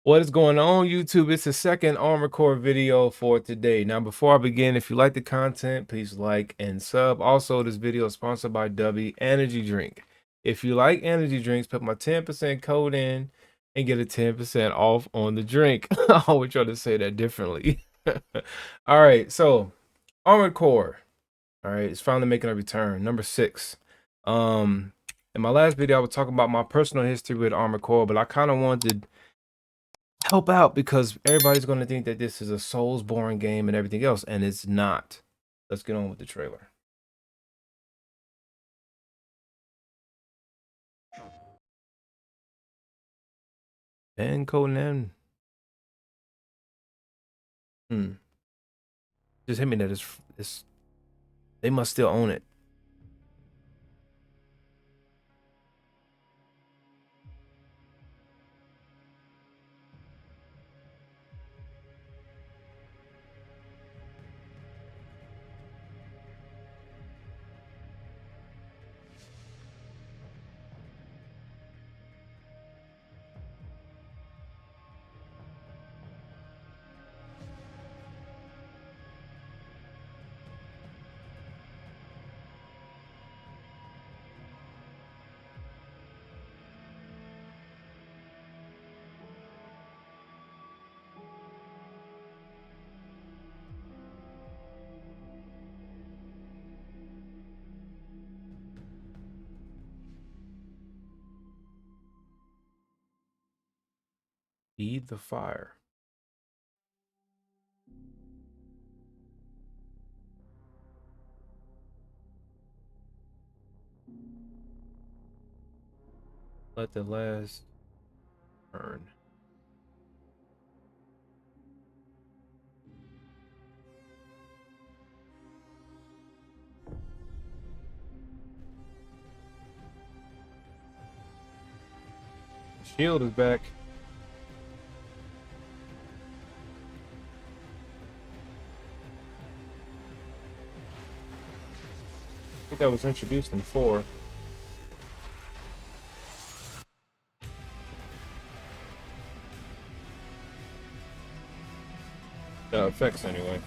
What is going on, YouTube? It's the second Armored Core video for today. Now, before I begin, if you like the content, please like and sub. Also, this video is sponsored by W Energy Drink. If you like energy drinks, put my 10% code in and get a 10% off on the drink. I always try to say that differently. All right, so Armored Core. All right, it's finally making a return. Number 6. In my last video, I was talking about my personal history with Armored Core, but I kind of wanted help out because everybody's going to think that this is a Souls-born game and everything else, and it's not. Let's get on with the trailer. And Conan. Just hit me that it's they must still own it. Feed the fire. Let the last burn. The shield is back. I think that was introduced in 4. The effects anyway.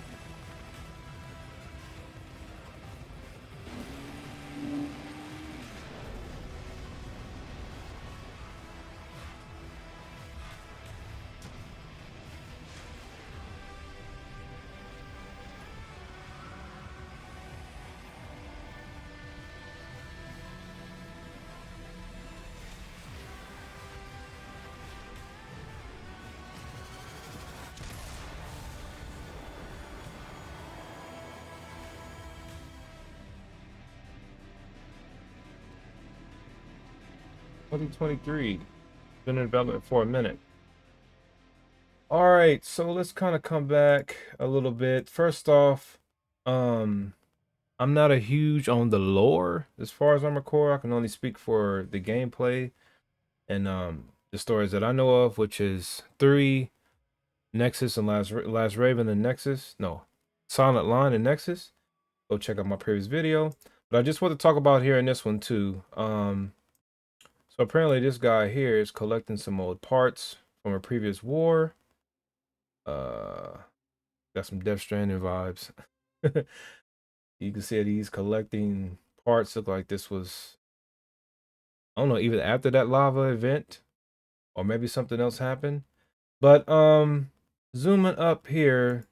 (2023). Been in development for a minute. All right, so let's kind of come back a little bit. First off, I'm not a huge on the lore as far as Armored Core. I can only speak for the gameplay and the stories that I know of, which is 3, Nexus and Last Raven and Nexus. No, Silent Line and Nexus. Go check out my previous video. But I just want to talk about here in this one too. So apparently this guy here is collecting some old parts from a previous war. Got some Death Stranding vibes. You can see that he's collecting parts. Look like this was, I don't know, even after that lava event, or maybe something else happened. But zooming up here,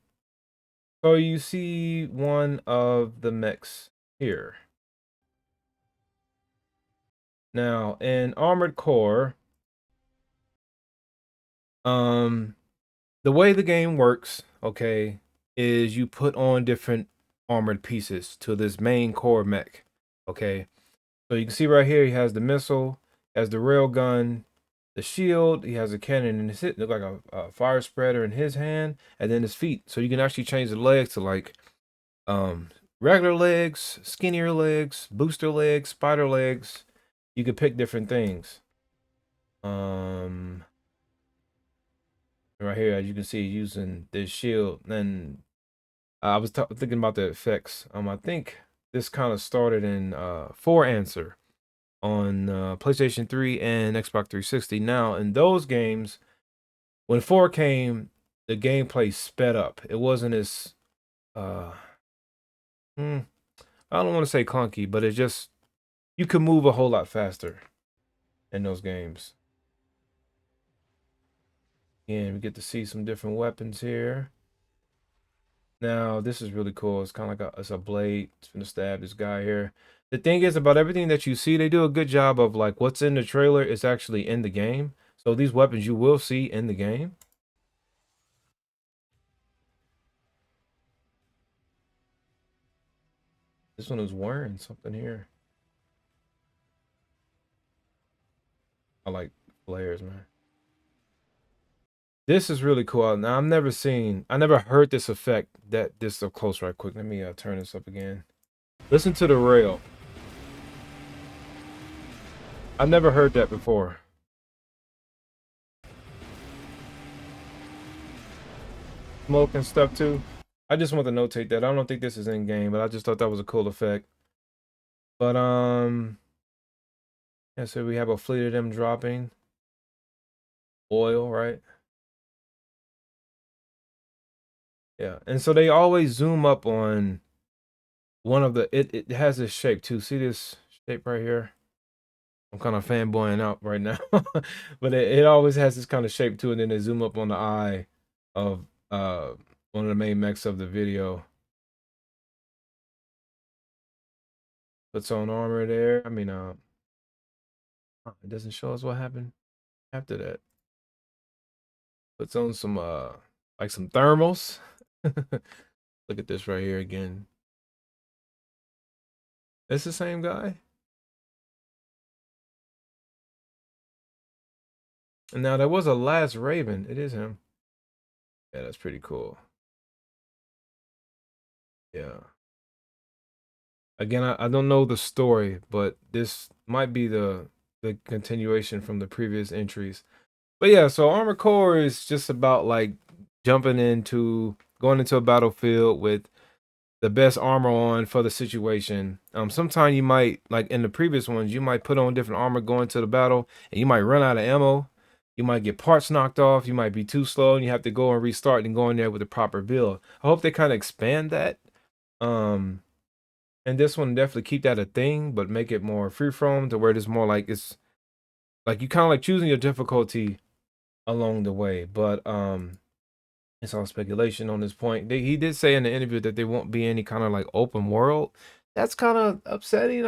so you see one of the mechs here. Now in Armored Core, the way the game works, okay, is you put on different armored pieces to this main core mech. Okay. So you can see right here, he has the missile, has the rail gun, the shield, he has a cannon in his hip, look like a fire spreader in his hand, and then his feet. So you can actually change the legs to like regular legs, skinnier legs, booster legs, spider legs. You can pick different things. Right here, as you can see, using this shield. And I was thinking about the effects. I think this kind of started in 4 Answer on PlayStation 3 and Xbox 360. Now, in those games, When 4 came, the gameplay sped up. It wasn't as hmm, I don't want to say clunky, but it just you could move a whole lot faster in those games. And we get to see some different weapons here. Now, this is really cool. It's kind of like it's a blade. It's gonna stab this guy here. The thing is about everything that you see, they do a good job of like what's in the trailer is actually in the game. So these weapons you will see in the game. This one is wearing something here. I like flares, man. This is really cool. Now, I never heard this effect that this so close right quick. Let me turn this up again. Listen to the rail. I never heard that before. Smoke and stuff too. I just want to notate that. I don't think this is in game, but I just thought that was a cool effect. But yeah, so we have a fleet of them dropping oil, right? Yeah. And so they always zoom up on one of the it has this shape too. See this shape right here? I'm kind of fanboying out right now. But it always has this kind of shape to it, and then they zoom up on the eye of one of the main mechs of the video. Puts on armor there. I mean, it doesn't show us what happened after that. Puts on some like some thermals. Look at this right here again. It's the same guy. And now there was a last Raven. It is him. Yeah, that's pretty cool. Yeah. Again, I don't know the story, but this might be the continuation from the previous entries. But yeah, so Armored Core is just about like going into a battlefield with the best armor on for the situation. Sometimes you might, like in the previous ones, you might put on different armor going to the battle, and you might run out of ammo. You might get parts knocked off. You might be too slow, and you have to go and restart and go in there with the proper build. I hope they kind of expand that. Um, and this one definitely keep that a thing, but make it more freeform to where it's more like it's like you kind of like choosing your difficulty along the way. But it's all speculation on this point. He did say in the interview that there won't be any kind of like open world. That's kind of upsetting.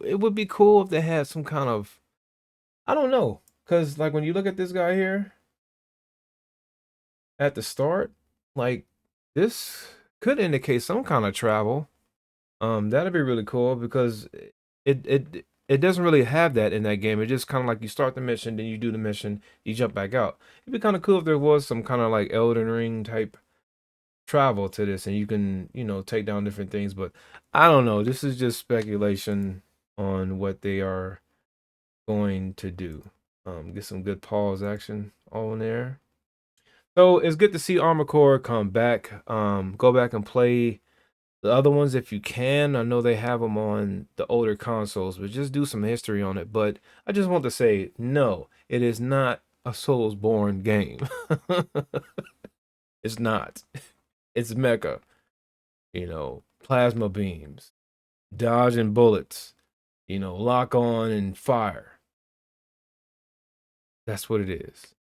It would be cool if they had some kind of, I don't know, because like when you look at this guy here at the start, like this could indicate some kind of travel. That'd be really cool because it doesn't really have that in that game. It just kind of like you start the mission, then you do the mission, you jump back out. It'd be kind of cool if there was some kind of like Elden Ring type travel to this and you can, take down different things. But I don't know. This is just speculation on what they are going to do. Get some good pause action on there. So it's good to see Armored Core come back. Go back and play the other ones if you can. I know they have them on the older consoles, but just do some history on it. But I just want to say, no, it is not a Souls-born game. It's not. It's mecha. Plasma beams, dodging bullets, lock on and fire. That's what it is.